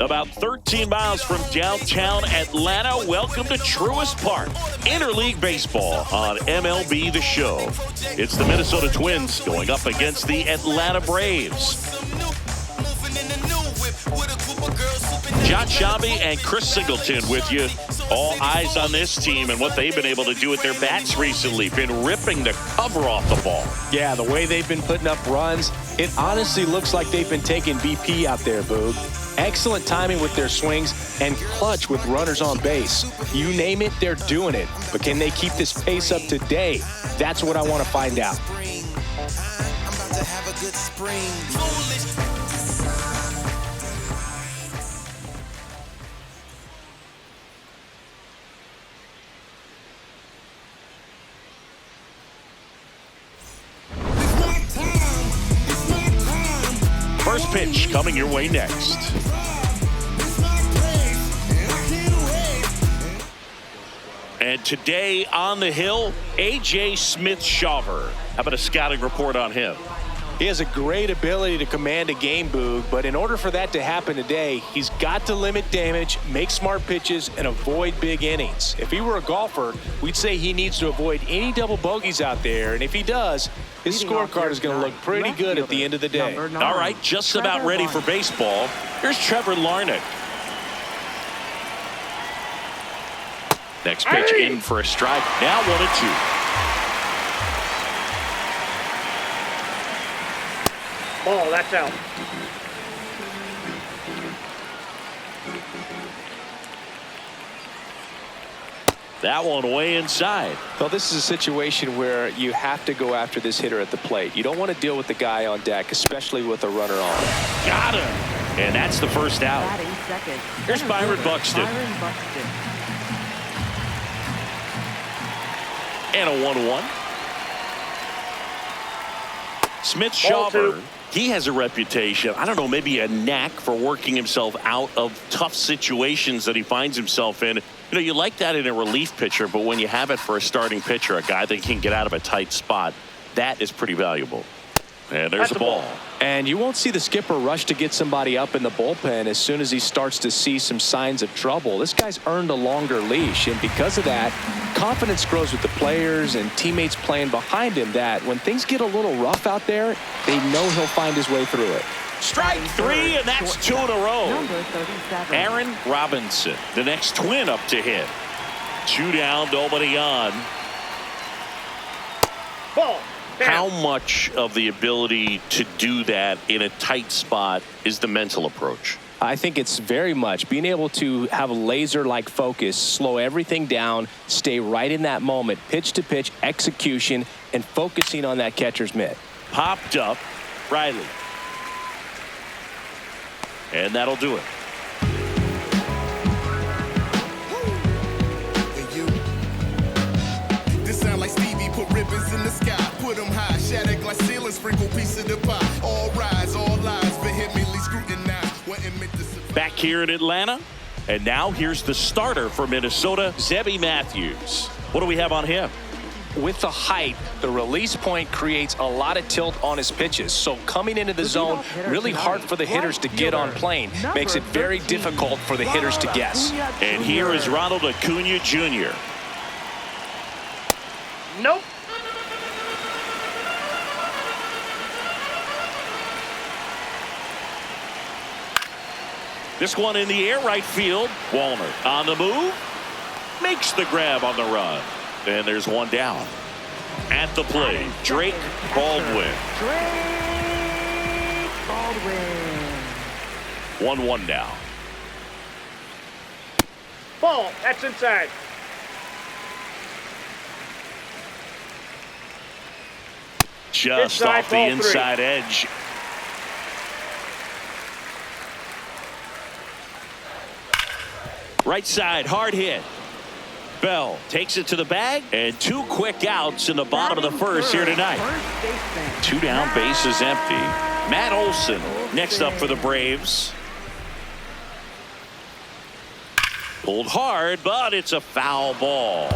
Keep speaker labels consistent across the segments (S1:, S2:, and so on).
S1: About 13 miles from downtown Atlanta, welcome to Truist Park. Interleague Baseball on MLB The Show. It's the Minnesota Twins going up against the Atlanta Braves. John Shambi and Chris Singleton with you. All eyes on this team and what they've been able to do with their bats recently. Been ripping the cover off the ball.
S2: Yeah, the way they've been putting up runs, it honestly looks like they've been taking BP out there, Boog. Excellent timing with their swings and clutch with runners on base. You name it, they're doing it. But can they keep this pace up today? That's what I want to find out.
S1: First pitch coming your way next. And today on the hill, A.J. Smith-Shawver. How about a scouting report on him?
S2: He has a great ability to command a game, Boog, but in order for that to happen today, he's got to limit damage, make smart pitches, and avoid big innings. If he were a golfer, we'd say he needs to avoid any double bogeys out there, and if he does, his scorecard is going to look pretty good at the end of the day.
S1: All right, just about ready for baseball. Here's Trevor Larnach. Next pitch in for a strike. Now 1-2.
S3: Ball, that's out.
S1: That one way inside.
S2: Well, this is a situation where you have to go after this hitter at the plate. You don't want to deal with the guy on deck, especially with a runner on.
S1: Got him. And that's the first out. Here's Byron Buxton. And a 1-1. Smith-Shawver, he has a reputation, I don't know, maybe a knack for working himself out of tough situations that he finds himself in. You know, you like that in a relief pitcher, but when you have it for a starting pitcher, a guy that can get out of a tight spot, that is pretty valuable. And there's the ball.
S2: And you won't see the skipper rush to get somebody up in the bullpen as soon as he starts to see some signs of trouble. This guy's earned a longer leash, and because of that, confidence grows with the players and teammates playing behind him that when things get a little rough out there, they know he'll find his way through it.
S1: Strike three, and that's 2 in a row. Aaron Robinson, the next Twin up to hit. 2 down, nobody on.
S3: Ball.
S1: How much of the ability to do that in a tight spot is the mental approach?
S2: I think it's very much being able to have a laser-like focus, slow everything down, stay right in that moment, pitch-to-pitch execution, and focusing on that catcher's mitt.
S1: Popped up, Riley. And that'll do it.
S4: This sound like Stevie put ribbons in the sky, put them high, shatter glass ceiling, sprinkle piece of the pie. All rise, all lies, vehemently scrutinized.
S1: Back here in Atlanta, and now here's the starter for Minnesota, Zebby Matthews. What do we have on him?
S2: With the height, the release point creates a lot of tilt on his pitches. So coming into the zone, really hard for the hitters to get on plane. Makes it very difficult for the hitters to guess.
S1: And here is Ronald Acuna Jr.
S3: Nope.
S1: This one in the air, right field. Walner on the move. Makes the grab on the run. And there's one down. At the plate, Drake Baldwin. 1-1 now.
S3: Ball, that's inside.
S1: Just
S3: Inside,
S1: off the
S3: ball
S1: inside
S3: 3.
S1: edge. Right side, hard hit. Bell takes it to the bag, and 2 quick outs in the bottom of the first here tonight. 2 down, bases empty. Matt Olson next up for the Braves. Pulled hard, but it's a foul ball.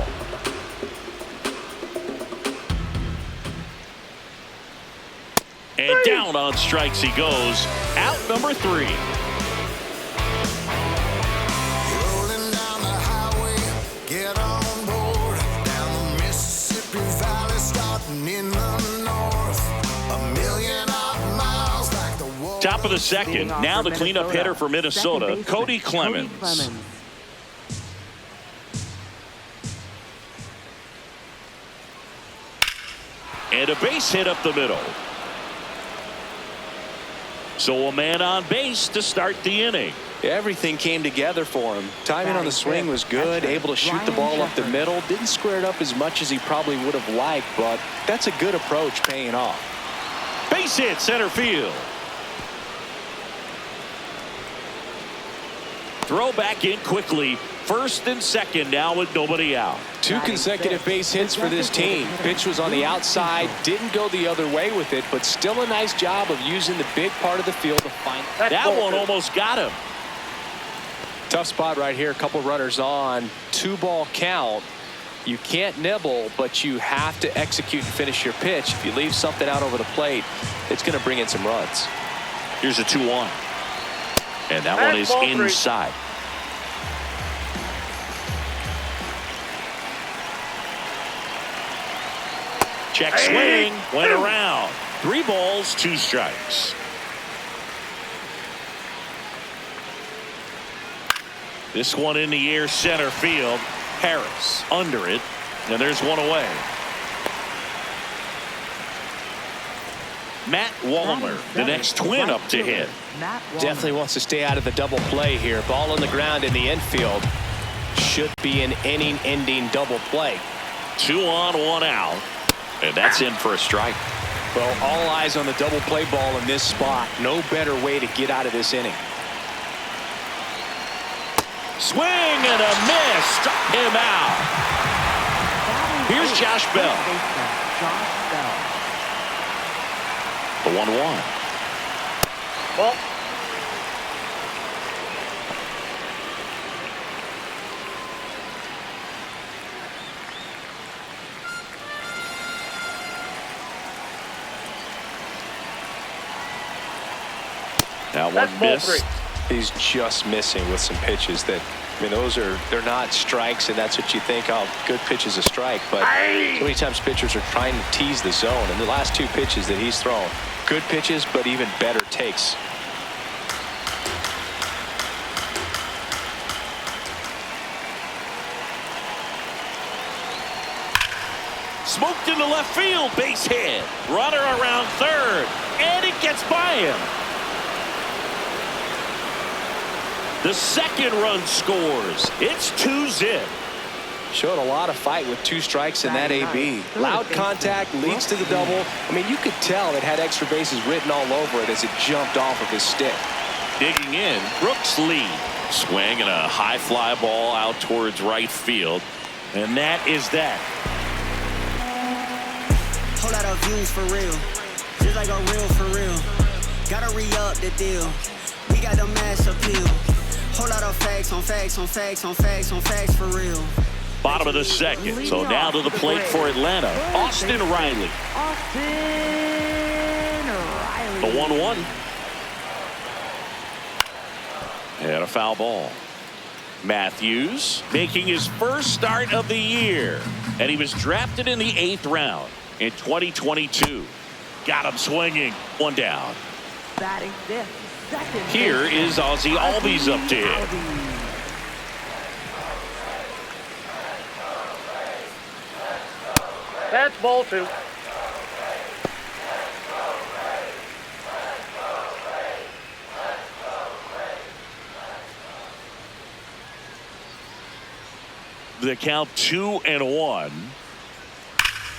S1: And down on strikes he goes. Out number 3.
S4: Get on board down the Mississippi Valley, starting in the north. 1,000,000 miles like the wall.
S1: Top of the second. Now the cleanup hitter for Minnesota, Cody Clemens. And a base hit up the middle. So a man on base to start the inning.
S2: Everything came together for him. Timing on the swing was good, able to shoot the ball up the middle. Didn't square it up as much as he probably would have liked, but that's a good approach paying off.
S1: Base hit center field. Throw back in quickly. First and second now with nobody out.
S2: 2 consecutive base hits for this team. Pitch was on the outside, didn't go the other way with it, but still a nice job of using the big part of the field to find.
S1: That one almost got him.
S2: Tough spot right here. A couple runners on. 2-ball count. You can't nibble, but you have to execute and finish your pitch. If you leave something out over the plate, it's going to bring in some runs.
S1: Here's a 2-1. And that one is inside. Check swing. Went around. 3 balls, 2 strikes. This one in the air center field. Harris under it. And there's one away. Matt Wallmer, the next twin up to hit.
S2: Definitely wants to stay out of the double play here. Ball on the ground in the infield. Should be an inning-ending double play.
S1: 2 on, 1 out. And that's in for a strike.
S2: Well, all eyes on the double play ball in this spot. No better way to get out of this inning.
S1: Swing and a miss. Struck him out. Here's Josh Bell. The 1-1.
S3: Ball.
S1: That one missed.
S2: He's just missing with some pitches that, I mean, they're not strikes, and that's what you think, oh, good pitch is a strike. But so many times pitchers are trying to tease the zone, and the last 2 pitches that he's thrown, good pitches, but even better takes.
S1: Smoked into left field, base hit. Runner around third, and it gets by him. The second run scores. It's 2-zip.
S2: Showed a lot of fight with 2 strikes in that AB. Loud contact leads to the double. I mean, you could tell it had extra bases written all over it as it jumped off of his stick.
S1: Digging in, Brooks Lee. Swing and a high fly ball out towards right field. And that is that.
S5: Whole lot of views for real. Just like a real for real. Gotta re-up the deal. We got the mass appeal. Whole lot of facts on facts on facts on facts on facts for real.
S1: Bottom of the second. So now to the plate for Atlanta. Austin Riley. The 1-1. And a foul ball. Matthews making his first start of the year. And he was drafted in the 8th round in 2022. Got him swinging. 1 down.
S6: Batting fifth.
S1: Here is Ozzie Albies up to hit.
S3: That's ball 2.
S1: The count 2-1.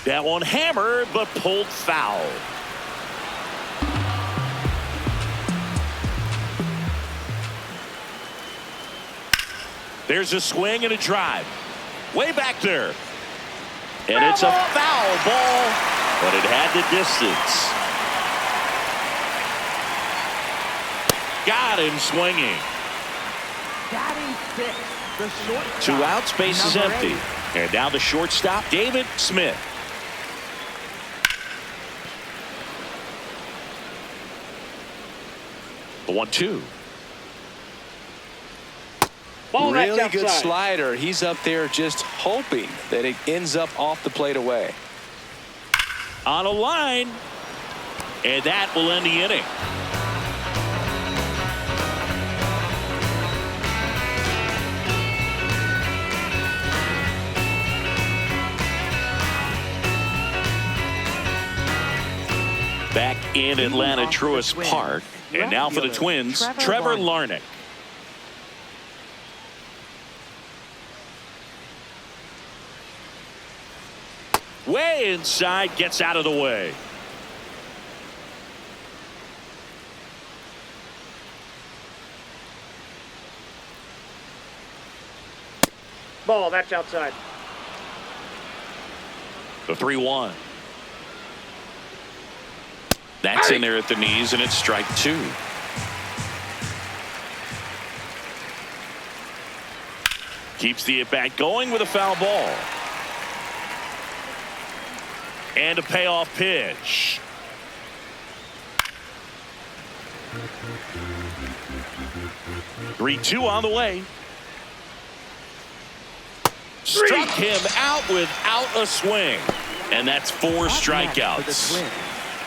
S1: That one hammered but pulled foul. There's a swing and a drive. Way back there. And it's a foul ball, but it had the distance. Got him swinging.
S6: Batting sixth, the shortstop.
S1: 2 outs, base is empty. And now the shortstop, David Smith. The 1-2.
S3: Ball, that's
S2: Really good
S3: outside.
S2: slider. He's up there just hoping that it ends up off the plate away.
S1: On a line. And that will end the inning. Back in Atlanta Truist Park. And now for the Twins, Trevor Larnach. Way inside, gets out of the way.
S3: Ball, that's outside.
S1: The 3-1. That's in there at the knees, and it's strike 2. Keeps the at-bat going with a foul ball. And a payoff pitch. Three-two on the way. Struck him out without a swing. And that's 4 strikeouts.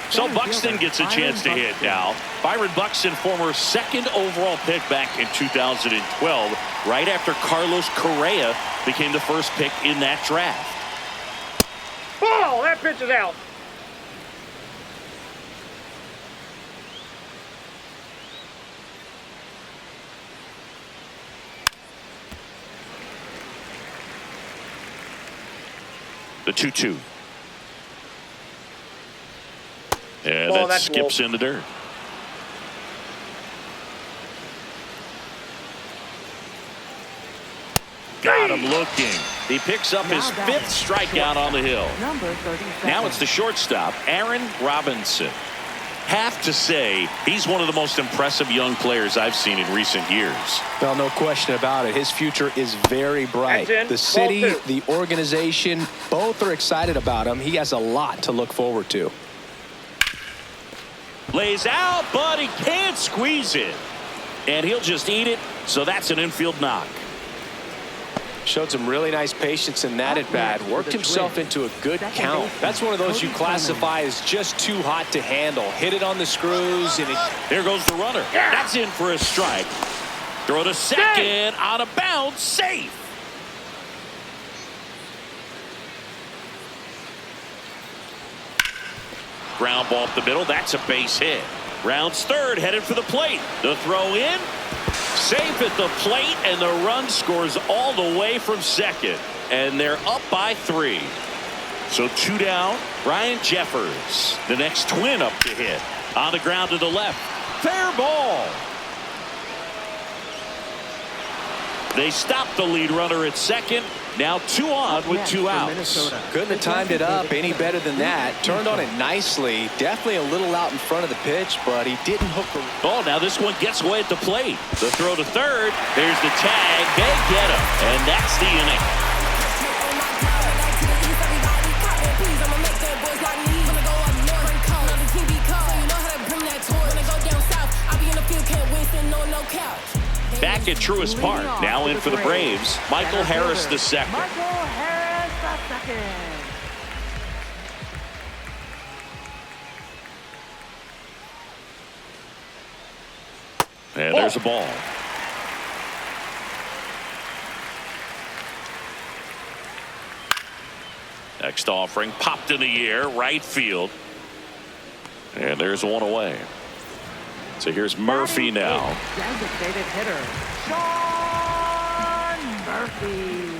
S1: So Buxton gets a chance to hit now. Byron Buxton, former 2nd overall pick back in 2012, right after Carlos Correa became the first pick in that draft.
S3: Ball, that pitch is out.
S1: The 2-2. And
S3: Ball,
S1: that
S3: that's
S1: skips
S3: low.
S1: in the dirt. Got him looking. He picks up his 5th strikeout on the hill.
S6: Number 37.
S1: Now it's the shortstop, Aaron Robinson. Have to say, he's one of the most impressive young players I've seen in recent years.
S2: Well, no question about it. His future is very bright.
S3: That's in.
S2: The city,
S3: Ball 2.
S2: the organization, both are excited about him. He has a lot to look forward to.
S1: Lays out, but he can't squeeze it. And he'll just eat it, so that's an infield knock.
S2: Showed some really nice patience in that at-bat. Worked himself into a good count. That's one of those you classify as just too hot to handle. Hit it on the screws, and
S1: There goes the runner. That's in for a strike. Throw to second, on a bounce, safe. Ground ball up the middle. That's a base hit. Rounds third, headed for the plate. The throw in. Safe at the plate, and the run scores all the way from second. And they're up by 3. So 2 down. Ryan Jeffers, the next Twin up to hit. On the ground to the left. Fair ball. They stop the lead runner at second. Now 2 on with 2 outs.
S2: couldn't have timed it up any better than that. Turned on it nicely. Definitely a little out in front of the pitch, but he didn't hook the
S1: Oh, now this one gets away at the plate. The throw to third. There's the tag. They get him. And that's the inning. Back at Truist Park. Now in for the Braves. Michael Harris the second.
S6: Michael Harris the second.
S1: And there's a ball. Next offering popped in the air, right field. And there's one away. So here's Murphy now.
S6: Designated hitter, Sean Murphy.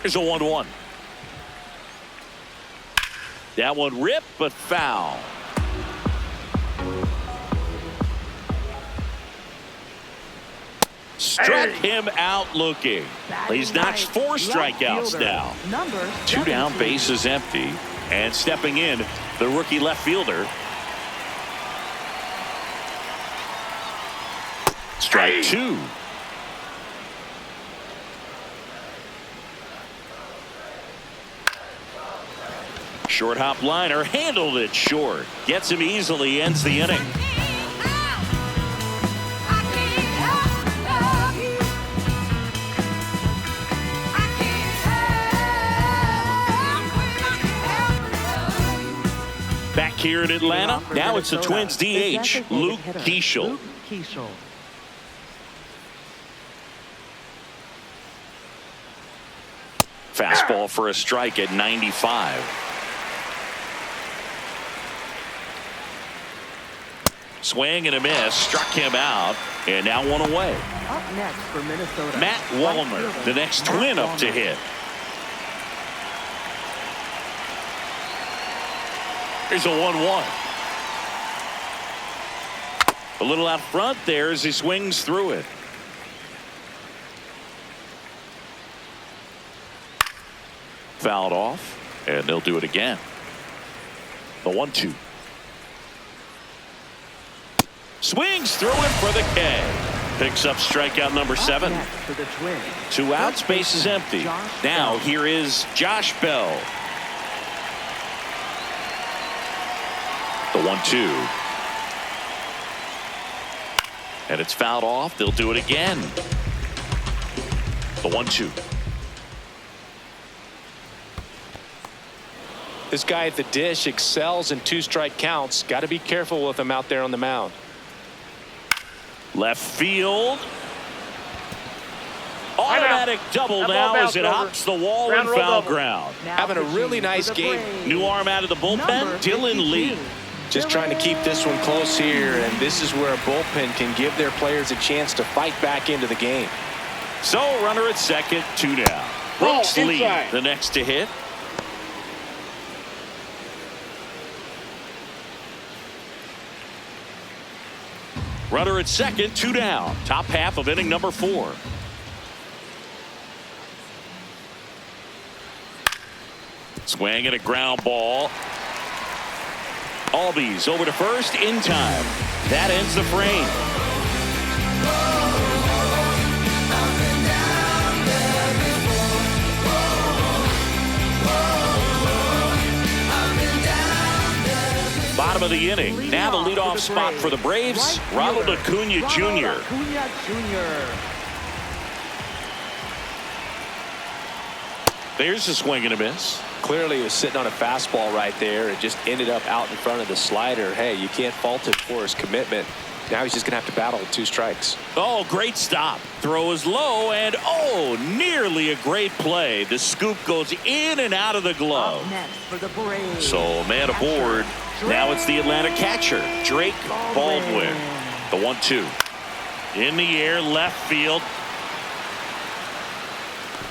S1: Here's a 1-1. That one ripped, but foul. Struck him out looking. He's notched 4 strikeouts now.
S6: Number
S1: 2 down,
S6: 17.
S1: base is empty. And stepping in, the rookie left fielder. Strike 2. Short hop liner, handled it short. Gets him easily, ends the inning. Back here in Atlanta, now it's the Twins DH, Luke Keeschel.
S6: Luke Keeschel.
S1: Fastball for a strike at 95. Swing and a miss, struck him out, and now one away.
S6: Up next for Minnesota,
S1: Matt Wallner, the next Twin up to hit. Here's a 1-1. A little out front there as he swings through it. Fouled off, and they'll do it again. The 1-2. Swings through it for the K. Picks up strikeout number 7.
S6: Up next for the Twins,
S1: 2 outs, base is empty. Now here is Josh Bell. The 1-2. And it's fouled off. They'll do it again. The 1-2.
S2: This guy at the dish excels in 2-strike counts. Got to be careful with him out there on the mound.
S1: Left field. Automatic double
S3: That ball
S1: now as
S3: bounced
S1: it
S3: over.
S1: hops the wall
S3: Ground
S1: and
S3: rule
S1: foul
S3: double.
S1: ground.
S6: Now
S2: Having a really
S6: pitching
S2: nice
S6: for the
S2: game.
S6: Braves,
S1: New arm out of the bullpen,
S6: number
S1: Dylan
S6: 52.
S1: Lee.
S2: Just trying to keep this one close here, and this is where a bullpen can give their players a chance to fight back into the game.
S1: So runner at second, 2 down.
S3: Ball
S1: Brooks Lee,
S3: inside.
S1: the next to hit. Runner at second, 2 down. Top half of inning number 4. Swing and a ground ball. Albies over to first in time. That ends the frame. Bottom of the inning. Now the leadoff spot for the Braves, Ronald Acuna Jr.
S6: Acuna Jr.
S1: There's a swing and a miss.
S2: Clearly he was sitting on a fastball right there. It just ended up out in front of the slider. Hey, you can't fault him for his commitment. Now he's just going to have to battle with 2 strikes.
S1: Oh, great stop. Throw is low, and oh, nearly a great play. The scoop goes in and out of the glove.
S6: Up next for the Braves,
S1: So man aboard. Now it's the Atlanta catcher, Drake Baldwin. The 1-2. In the air, left field.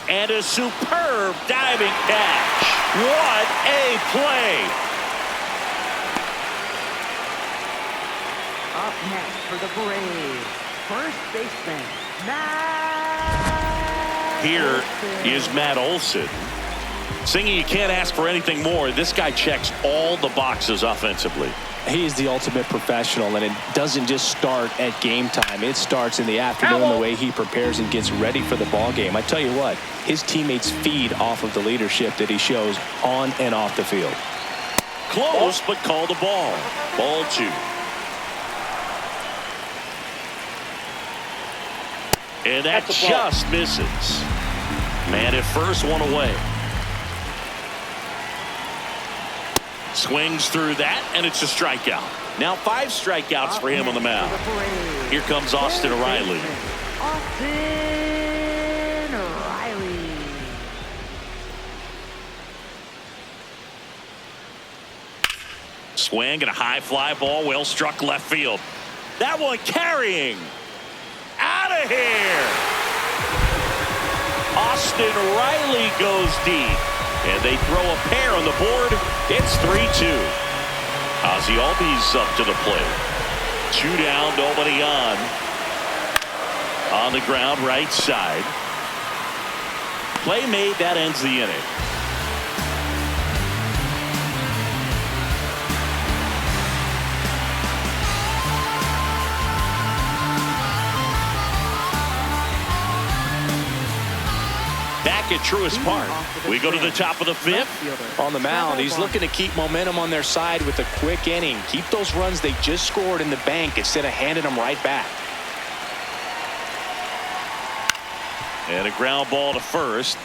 S1: And a superb diving catch. What a play.
S6: Up next for the Braves, first baseman, Matt
S1: Here
S6: Olson.
S1: is Matt Olson. Singing, you can't ask for anything more. This guy checks all the boxes offensively.
S2: He is the ultimate professional, and it doesn't just start at game time. It starts in the afternoon, the way he prepares and gets ready for the ball game. I tell you what, his teammates feed off of the leadership that he shows on and off the field.
S1: Close, but called a ball. Ball 2. And that
S3: That's a ball.
S1: just misses. Man at first, 1 away. Swings through that, and it's a strikeout. Now 5 strikeouts for him on the mound. Here comes Austin Riley.
S6: Austin Riley.
S1: Swing and a high fly ball, well struck left field. That one carrying. Out of here. Austin Riley goes deep. And they throw a pair on the board. It's 3-2. Ozzie Albies up to the plate. 2 down, nobody on. On the ground, right side. Play made, that ends the inning. Back at Truist Park, we go to the top of the 5th.
S2: On the mound, he's looking to keep momentum on their side with a quick inning. Keep those runs they just scored in the bank instead of handing them right back.
S1: And a ground ball to first.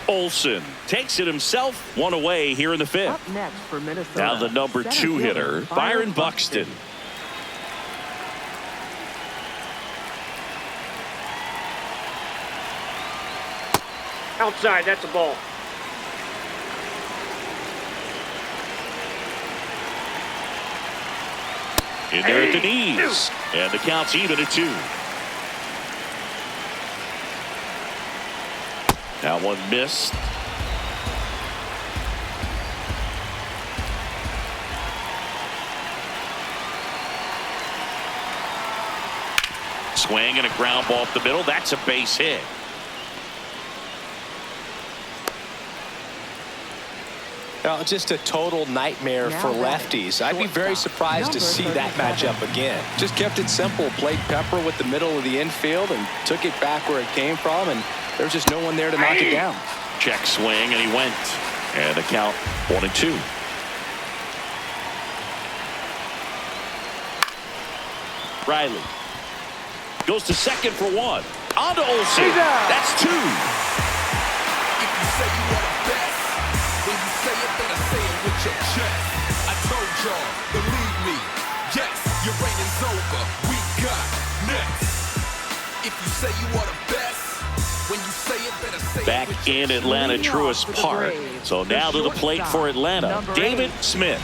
S1: Olsen takes it himself, one away here in the fifth.
S6: Up next for Minnesota.
S1: Now the number
S6: center
S1: 2 hitter,
S6: fielder,
S1: Byron Buxton.
S3: Outside, that's a ball.
S1: In there at the knees. And the count's even at 2. That one missed. Swing and a ground ball up the middle. That's a base hit.
S2: Well, just a total nightmare for lefties. I'd be very surprised to see that matchup again. Just kept it simple. Played Pepper with the middle of the infield and took it back where it came from, and there's just no one there to knock it down.
S1: Check swing, and he went. And the count 1-2. Riley goes to second for 1. On to Olsen. That's 2.
S4: If you say you are the best, when you say it, better say it with your chest. I told y'all, believe me. Yes, your reign is over. We got next. If you say you are the best, when you say it, better say
S1: Back
S4: it with your
S1: in Atlanta Truist Park. So now to the plate for Atlanta, David Smith.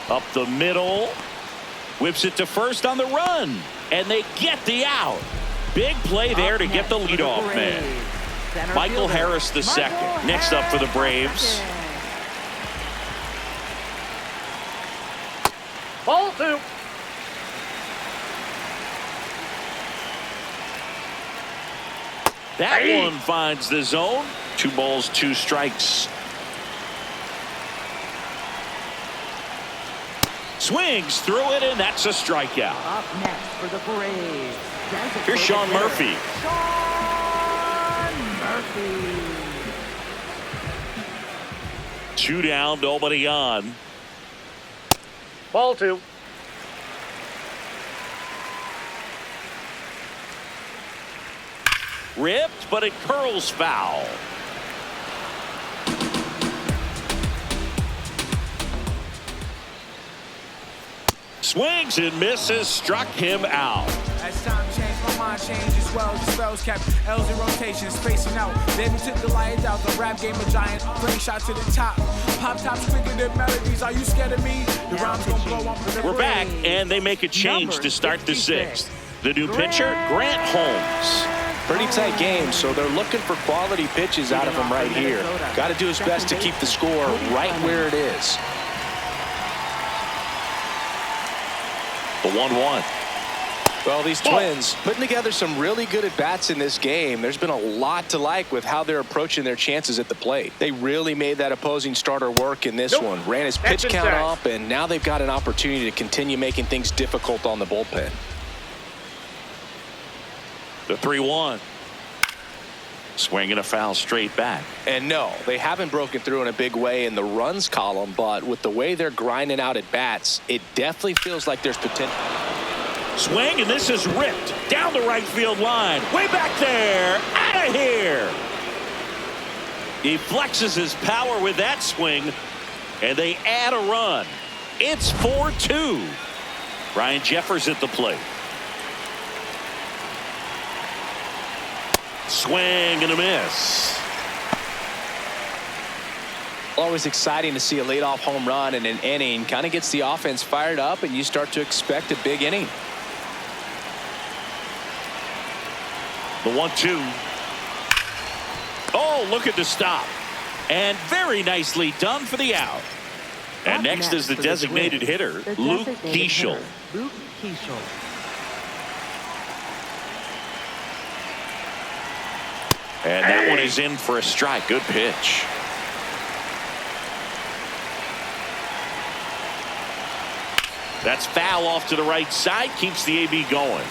S1: Up the middle. Whips it to first on the run. And they get the out. Big play there to get the leadoff man. Michael Harris the second. Next up for the Braves.
S3: Ball 2.
S1: That one finds the zone. 2 balls, 2 strikes. Swings through it, and that's a strikeout.
S6: Up next for the Braves.
S1: Here's Sean Murphy.
S6: Sean Murphy.
S1: 2 down, nobody on.
S3: Ball 2.
S1: Ripped, but it curls foul. Swings and misses, struck him out.
S7: As time changed, my mind changed as well. The spells kept L's in rotation, spacing out. Then we took the lions out. The rap game a giant. Fling shot to the top. Pop tops quicker than melodies. Are you scared of me? The round's gonna blow up for the
S1: We're back, and they make a change to start the 6th. The new pitcher, Grant Holmes.
S2: Pretty tight game, so they're looking for quality pitches out of him right here. Got to do his best to keep the score right where it is.
S1: The 1-1.
S2: Well, these Twins putting together some really good at-bats in this game. There's been a lot to like with how they're approaching their chances at the plate. They really made that opposing starter work in this one. Ran his pitch count up, and now they've got an opportunity to continue making things difficult on the bullpen.
S1: The 3-1. Swing and a foul straight back.
S2: And no, they haven't broken through in a big way in the runs column, but with the way they're grinding out at bats, it definitely feels like there's potential.
S1: Swing, and this is ripped down the right field line. Way back there. Out of here. He flexes his power with that swing, and they add a run. It's 4-2. Ryan Jeffers at the plate. Swing and a miss.
S2: Always exciting to see a leadoff home run in an inning. Kind of gets the offense fired up, and you start to expect a big inning.
S1: The 1-2. Oh, look at the stop. And very nicely done for the out. And next is the designated hitter, Luke Keeschel.
S6: Luke Keeschel.
S1: And that one is in for a strike. Good pitch. That's foul off to the right side. Keeps the AB going.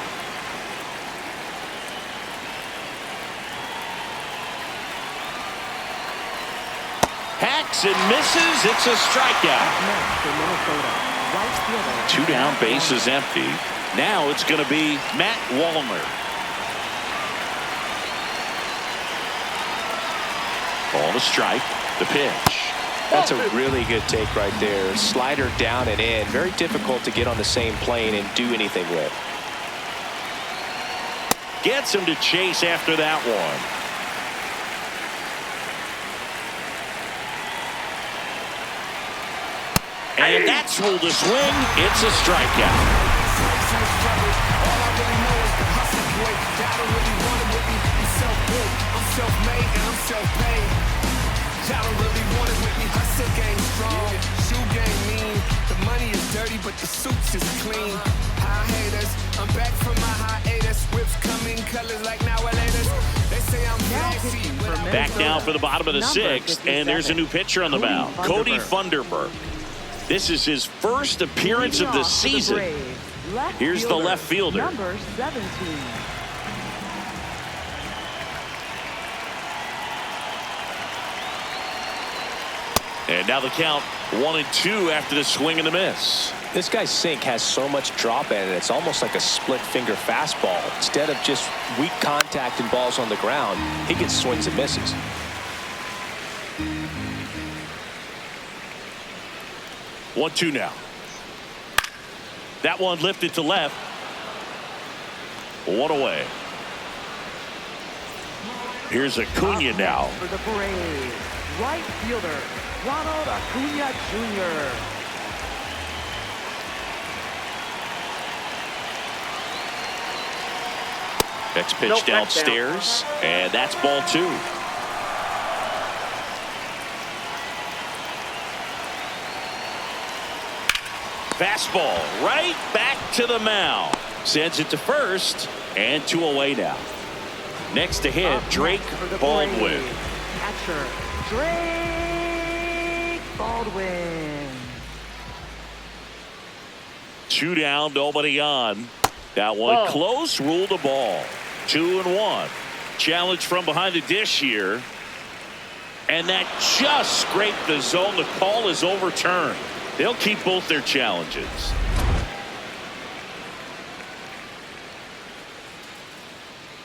S1: Hacks and misses. It's a strikeout.
S6: Next for Minnesota. Right fielder.
S1: 2 down, bases empty. Now it's going to be Matt Wallner. Ball to strike. The pitch.
S2: That's a really good take right there. Slider down and in. Very difficult to get on the same plane and do anything with.
S1: Gets him to chase after that one. And that's ruled a swing. It's a strikeout.
S4: Y'all don't really want it with me. Hustle game strong, shoe game mean. The money is dirty, but the suits is clean. High haters, I'm back from my hiatus. Whips come in colors like now or later. They say I'm fancy.
S1: Back now for the bottom of the sixth, and there's a new pitcher on the mound, Cody Funderburk. This is his first appearance of the season. Here's the left fielder.
S6: Number 17.
S1: And now the count 1-2 after the swing and a miss.
S2: This guy's sink has so much drop in it. It's almost like a split finger fastball. Instead of just weak contact and balls on the ground, he gets swings and misses.
S1: 1-2 now. That one lifted to left. One away. Here's Acuna now.
S6: For the Braves, right fielder Ronald Acuna Jr.
S1: Next pitch downstairs, and that's ball 2. Fastball right back to the mound. Sends it to first, and 2 away now. Next to hit, Drake Baldwin.
S6: Catcher, Drake Baldwin.
S1: 2 down, nobody on. That one close, ruled a ball. 2-1. Challenge from behind the dish here. And that just scraped the zone. The call is overturned. They'll keep both their challenges.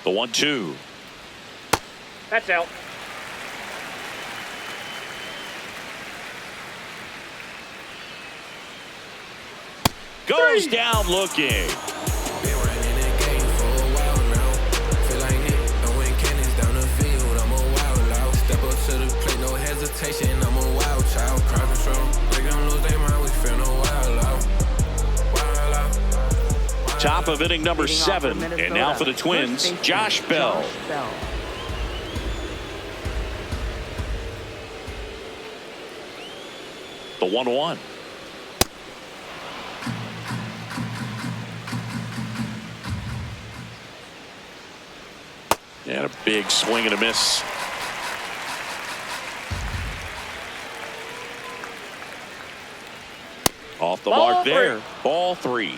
S1: The 1-2.
S3: That's out.
S1: Goes down looking.
S4: I'm a wild child, crowd control. They gon' lose their mind, we feel no wild out.
S1: Top of inning number 7, and now for the Twins, Josh Bell. The 1-1. And a big swing and a miss. Off the mark there. Ball 3.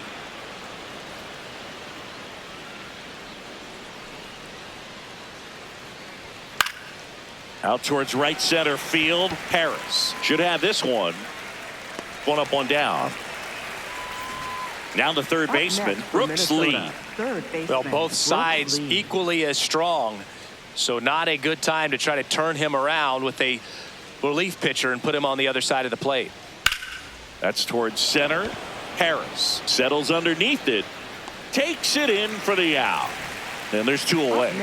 S1: Out towards right center field. Harris should have this one. One up, one down. Now the third baseman, Brooks Lee.
S2: Well, both sides equally as strong. So not a good time to try to turn him around with a relief pitcher and put him on the other side of the plate.
S1: That's towards center. Harris settles underneath it. Takes it in for the out. And there's 2 away.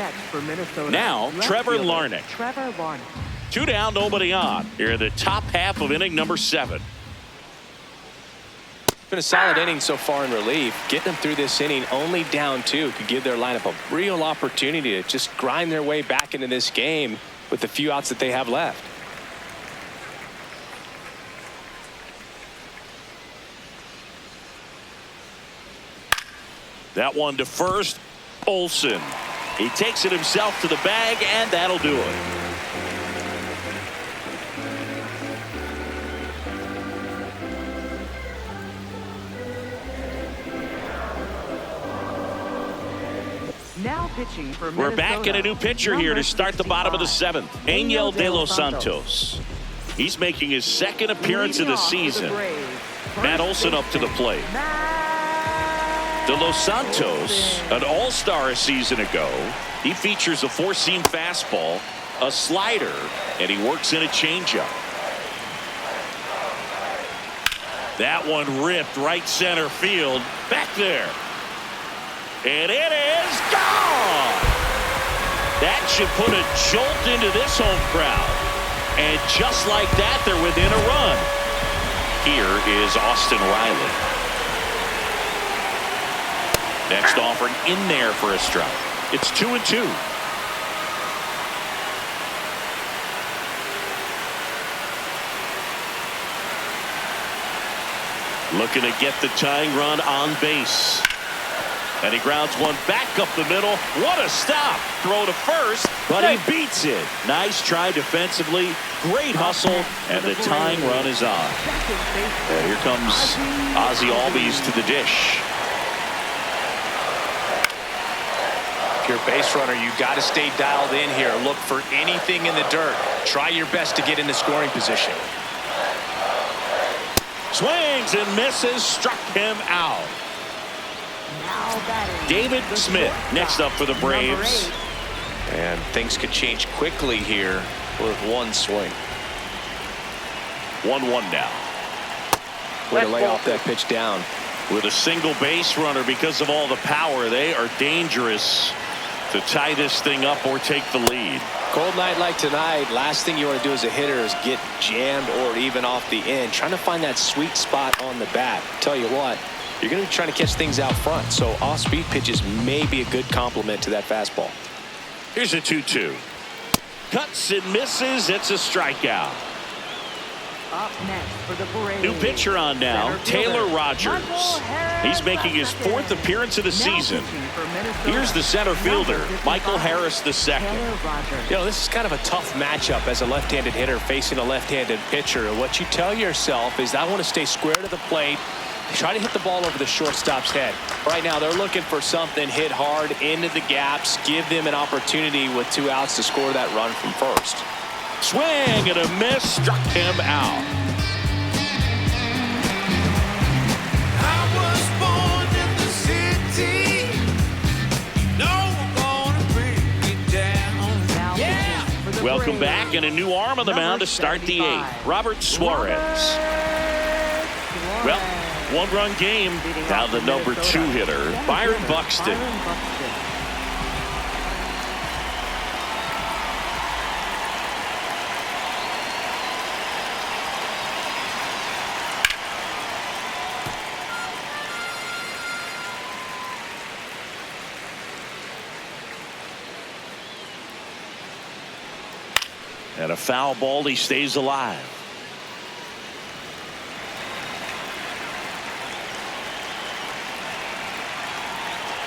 S1: Now Trevor Larnach. 2 down, nobody on. Here in the top half of inning number 7.
S2: Been a solid inning so far in relief. Getting them through this inning only down 2 could give their lineup a real opportunity to just grind their way back into this game with the few outs that they have left.
S1: That one to first. Olsen. He takes it himself to the bag, and that'll do it.
S6: Now pitching for
S1: We're back in a new pitcher here to start the bottom of the 7th. Angel De Los Santos. He's making his second appearance of the season. Matt Olson up to the plate.
S6: Matt
S1: De Los Santos, an all-star a season ago. He features a four-seam fastball, a slider, and he works in a changeup. That one ripped right center field. Back there. And it is gone! That should put a jolt into this home crowd. And just like that, they're within a run. Here is Austin Riley. Next offering in there for a strike. It's 2-2. Looking to get the tying run on base. And he grounds one back up the middle. What a stop. Throw to first, but he beats it. Nice try defensively. Great hustle, and the tying run is on. And here comes Ozzie Albies to the dish.
S2: If you're a base runner, you got to stay dialed in here. Look for anything in the dirt. Try your best to get in the scoring position.
S1: Swings and misses. Struck him out. David Smith next up for the Braves.
S2: And things could change quickly here with one swing.
S1: 1-1 now.
S2: Way to lay off that pitch down.
S1: With a single base runner, because of all the power, they are dangerous to tie this thing up or take the lead.
S2: Cold night like tonight, last thing you want to do as a hitter is get jammed or even off the end. Trying to find that sweet spot on the bat. Tell you what, you're going to be trying to catch things out front, so off-speed pitches may be a good complement to that fastball.
S1: Here's a 2-2. Cuts and misses. It's a strikeout.
S6: Up next for the Braves.
S1: New pitcher on now, Taylor Rogers. He's making his fourth appearance of the season. Here's the center fielder, Michael Harris II.
S2: You know, this is kind of a tough matchup as a left-handed hitter facing a left-handed pitcher. And what you tell yourself is, I want to stay square to the plate, try to hit the ball over the shortstop's head. Right now, they're looking for something hit hard into the gaps, give them an opportunity with 2 outs to score that run from first.
S1: Swing and a miss, struck him out.
S4: I was born in the city. No one gonna bring me down. Yeah.
S1: Welcome back, and a new arm on the mound to start the 8th. Robert Suarez. Well, one-run game. Now the number 2 hitter, Byron Buxton. And a foul ball, he stays alive.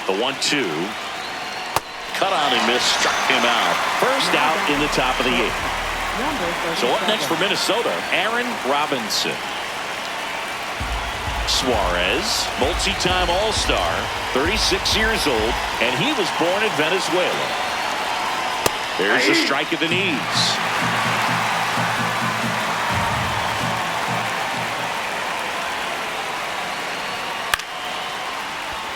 S1: The 1-2. Cut on and miss, struck him out. First out in the top of the 8th. So up next for Minnesota, Aaron Robinson. Suarez, multi-time All-Star, 36 years old, and he was born in Venezuela. There's a strike at the knees.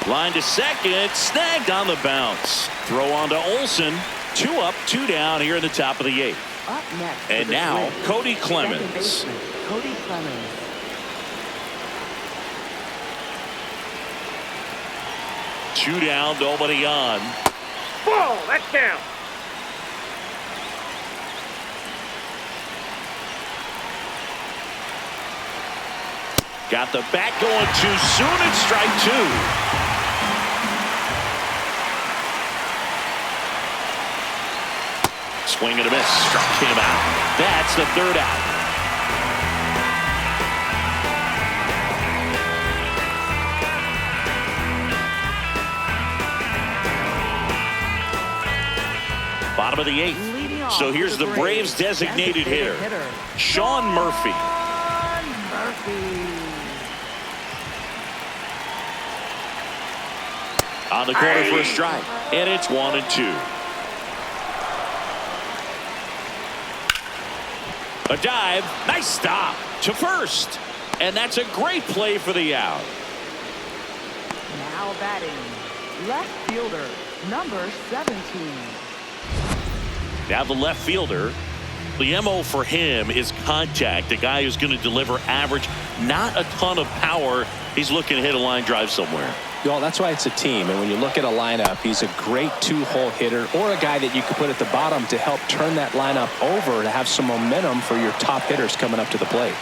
S1: Line to second, snagged on the bounce. Throw on to Olsen. 2 up, 2 down here in the top of the 8th.
S6: Up next.
S1: And now Cody Clemens.
S6: Cody Clemens.
S1: Two down, nobody on.
S3: Ball, that's down.
S1: Got the bat going too soon, and strike 2. Swing and a miss, struck him out. That's the 3rd out. Bottom of the 8th. So here's the Braves designated hitter, Sean Murphy. On the corner for a strike, and it's 1-2. A dive, nice stop to first, and that's a great play for the out.
S6: Now batting, left fielder, number 17.
S1: Now the left fielder. The MO for him is contact. A guy who's going to deliver average, not a ton of power. He's looking to hit a line drive somewhere.
S2: Well, that's why it's a team. And when you look at a lineup, he's a great two-hole hitter or a guy that you could put at the bottom to help turn that lineup over to have some momentum for your top hitters coming up to the plate.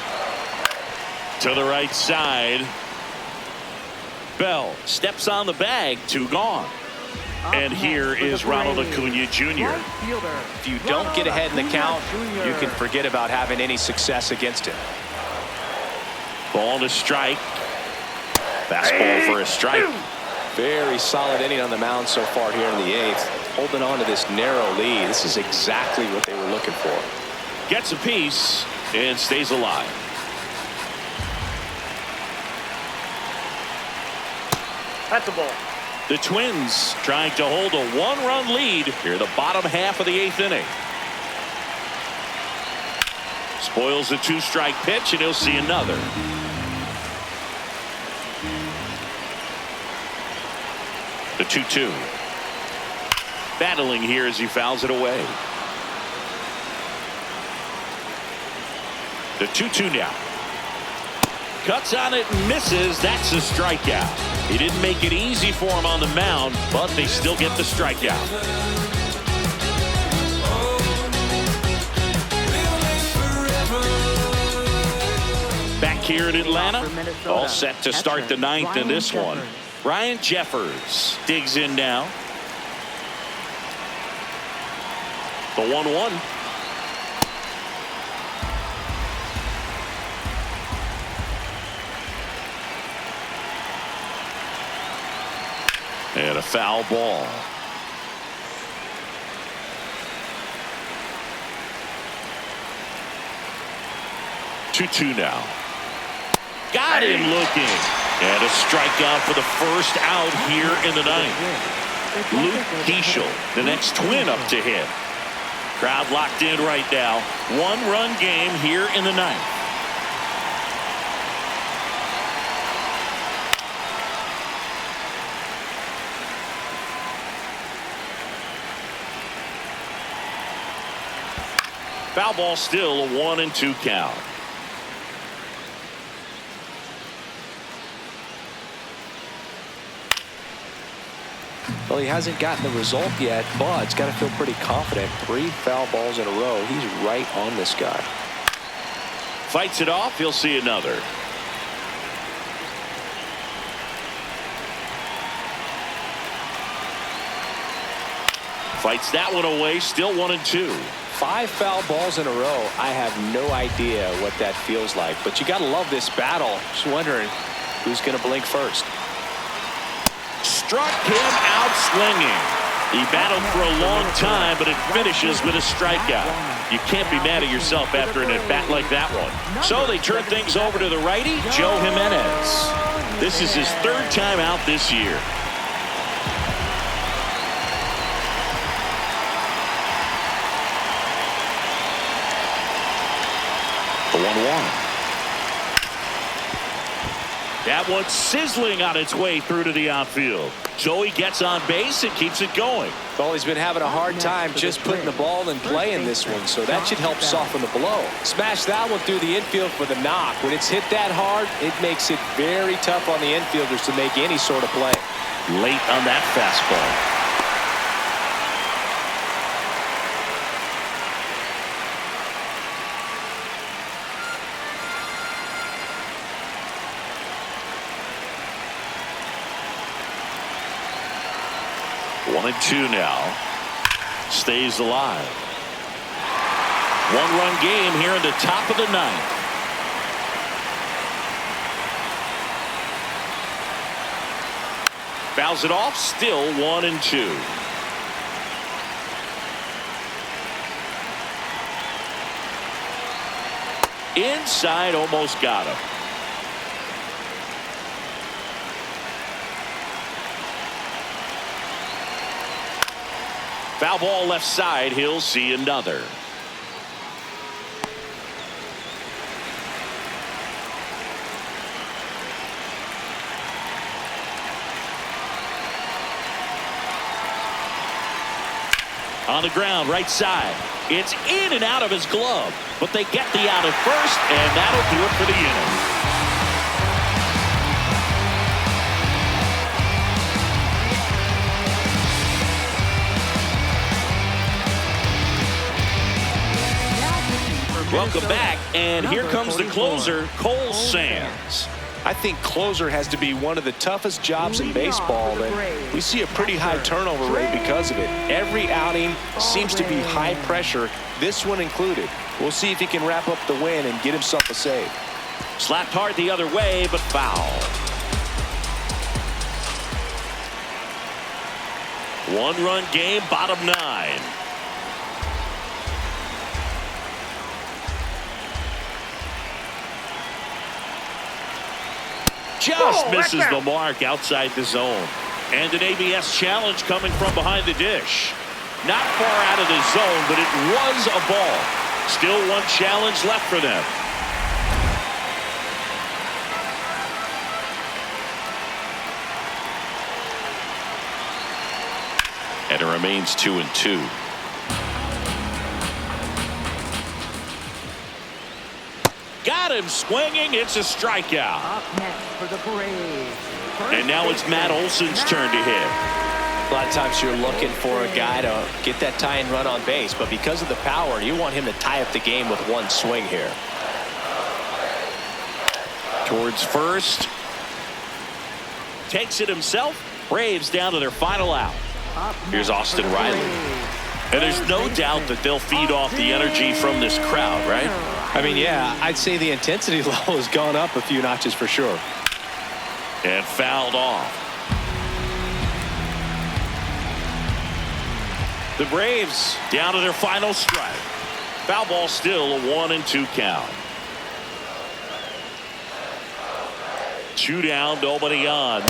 S1: To the right side. Bell steps on the bag, 2 gone. And here is Ronald Acuna Jr.
S2: If you don't get ahead in the count, you can forget about having any success against him.
S1: Ball to strike. Fastball for a strike.
S2: Very solid inning on the mound so far here in the 8th. Holding on to this narrow lead. This is exactly what they were looking for.
S1: Gets a piece and stays alive.
S3: That's the ball.
S1: The Twins trying to hold a 1-run lead here the bottom half of the 8th inning. Spoils the 2-strike pitch, and he'll see another. The 2-2. Battling here as he fouls it away. The 2-2 now. Cuts on it and misses. That's a strikeout. He didn't make it easy for him on the mound, but they still get the strikeout. Back here in Atlanta, all set to start the 9th in this one. Ryan Jeffers digs in now. The 1-1. And a foul ball. Two now. Got him looking. And a strikeout for the first out here in the 9th. Luke Keeschel, the next Twin up to hit. Crowd locked in right now. 1-run game here in the 9th. Foul ball, still a 1-2 count.
S2: Well, he hasn't gotten the result yet, but he's got to feel pretty confident. 3 foul balls in a row. He's right on this guy.
S1: Fights it off. He'll see another. Fights that one away. Still 1-2.
S2: 5 foul balls in a row. I have no idea what that feels like, but you got to love this battle. Just wondering who's going to blink first.
S1: Struck him out swinging. He battled for a long time, but it finishes with a strikeout. You can't be mad at yourself after an at-bat like that one. So they turn things over to the righty, Joe Jimenez. This is his 3rd time out this year. The 1-1. That one's sizzling on its way through to the outfield. Joey gets on base and keeps it going.
S2: Well, he's been having a hard time just putting the ball in play in this one, so that should help soften the blow. Smash that one through the infield for the knock. When it's hit that hard, it makes it very tough on the infielders to make any sort of play.
S1: Late on that fastball. One and two now. Stays alive. 1-run game here in the top of the 9th. Fouls it off. Still 1-2. Inside, almost got him. Foul ball left side. He'll see another. On the ground, right side. It's in and out of his glove, but they get the out at first, and that'll do it for the inning. Welcome back, and here comes the closer, Cole Sands.
S2: I think closer has to be one of the toughest jobs in baseball, and we see a pretty high turnover rate because of it. Every outing seems to be high pressure, this one included. We'll see if he can wrap up the win and get himself a save.
S1: Slapped hard the other way, but foul. One-run game, bottom 9. Just misses the mark outside the zone. And an ABS challenge coming from behind the dish. Not far out of the zone, but it was a ball. Still one challenge left for them. And it remains 2-2. Got him swinging. It's a strikeout.
S6: Up next for the Braves.
S1: And now it's Matt Olson's turn to hit.
S2: A lot of times you're looking for a guy to get that tying run on base, but because of the power, you want him to tie up the game with one swing here.
S1: Towards first. Takes it himself. Braves down to their final out. Here's Austin Riley. And there's no doubt that they'll feed off the energy from this crowd, right?
S2: I mean, yeah, I'd say the intensity level has gone up a few notches for sure.
S1: And fouled off. The Braves down to their final strike. Foul ball still a 1-2 count. 2 down, nobody on.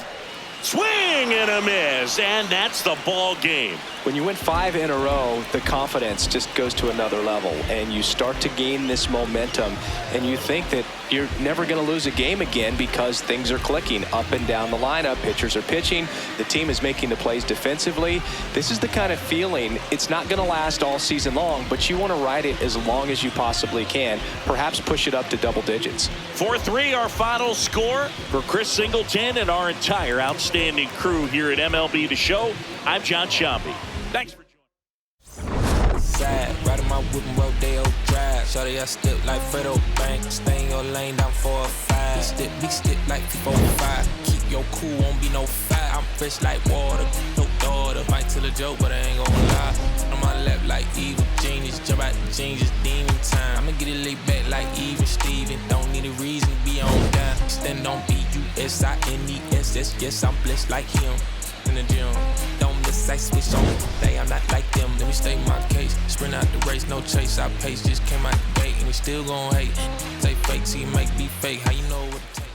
S1: Swing and a miss, and that's the ball game.
S2: When you win 5 in a row, the confidence just goes to another level, and you start to gain this momentum, and you think that you're never going to lose a game again because things are clicking up and down the lineup. Pitchers are pitching. The team is making the plays defensively. This is the kind of feeling, it's not going to last all season long, but you want to ride it as long as you possibly can. Perhaps push it up to double digits.
S1: 4-3 our final score. For Chris Singleton and our entire outstanding crew here at MLB The Show, I'm John Sciambi. Thanks for joining.
S8: Side, riding my whip and Rodeo Drive. Shorty, I step like Fredo Bank. Stay in your lane down 4 or 5. Big step like 4-5. Keep your cool, won't be no fire. I'm fresh like water, no daughter. Fight till a joke, but I ain't gon' lie. On my lap like evil genius. Jump out the jeans, just demon time. I'ma get it laid back like even Steven. Don't need a reason to be on down. Stand on B-U-S-I-N-E-S-S. Yes, I'm blessed like him. In the gym, don't miss, I switch on today. I'm not like them. Let me state my case. Sprint out the race, no chase. I pace, just came out the gate, and he still gon' hate. Say fake, see make me fake. How you know what it takes?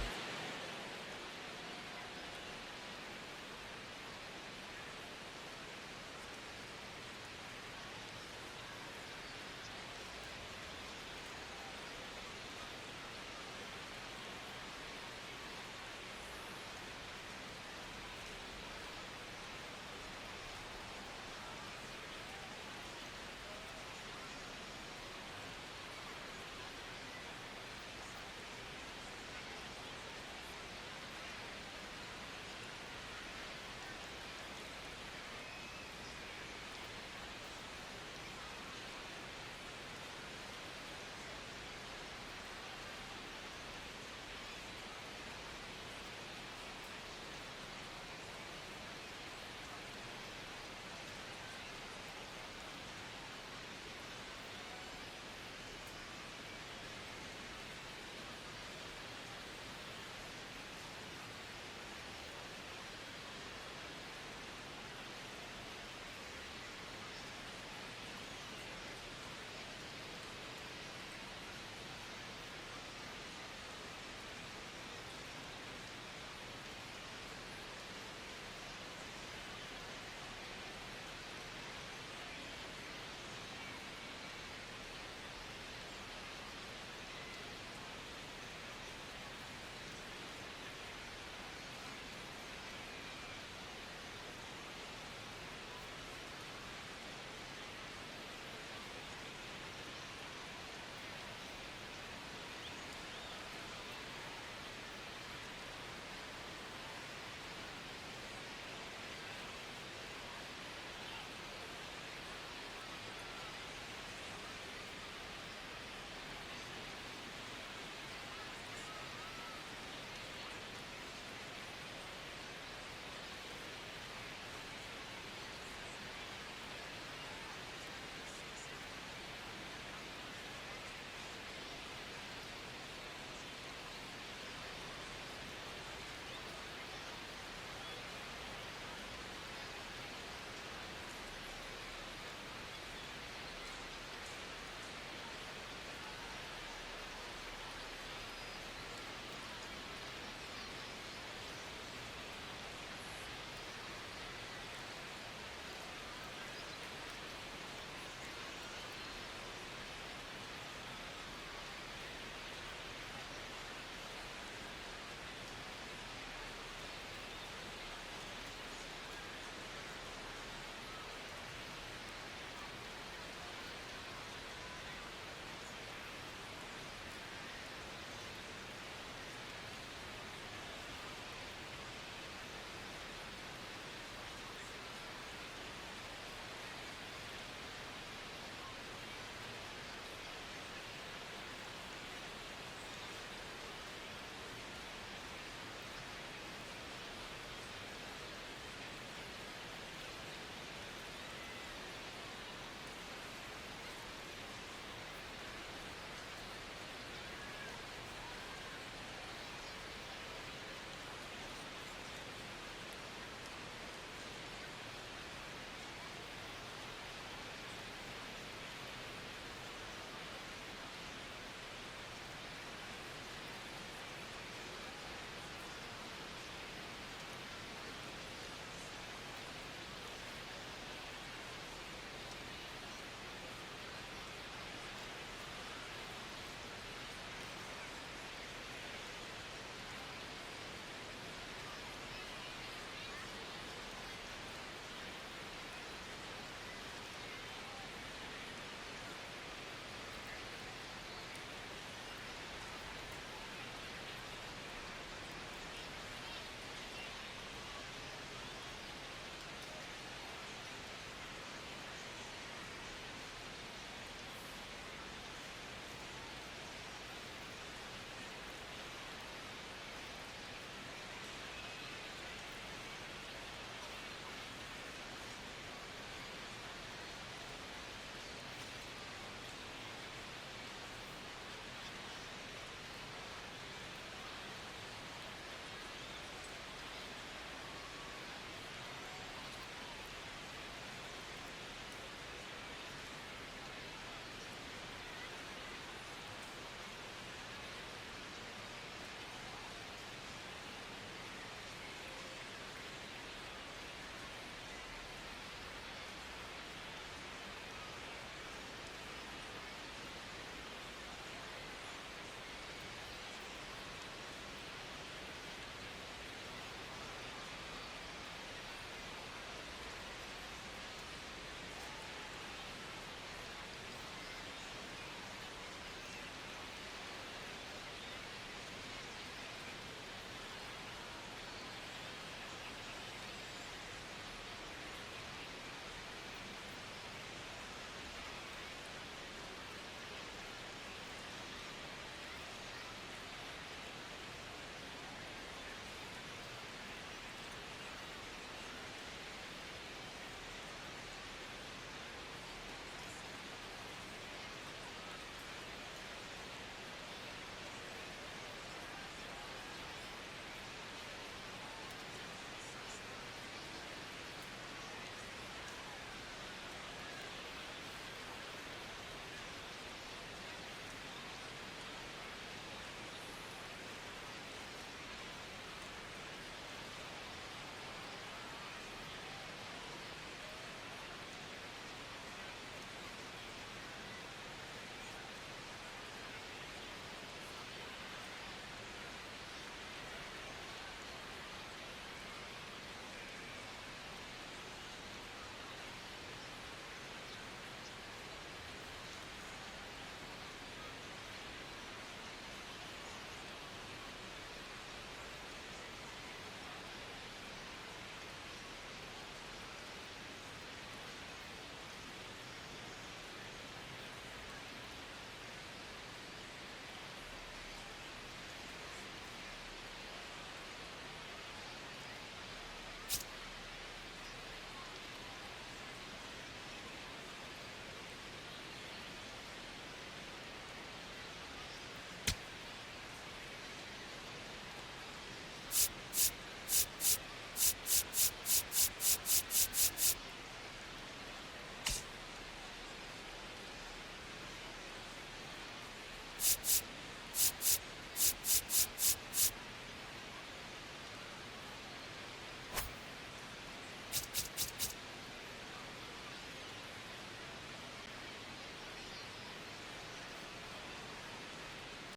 S4: Yes.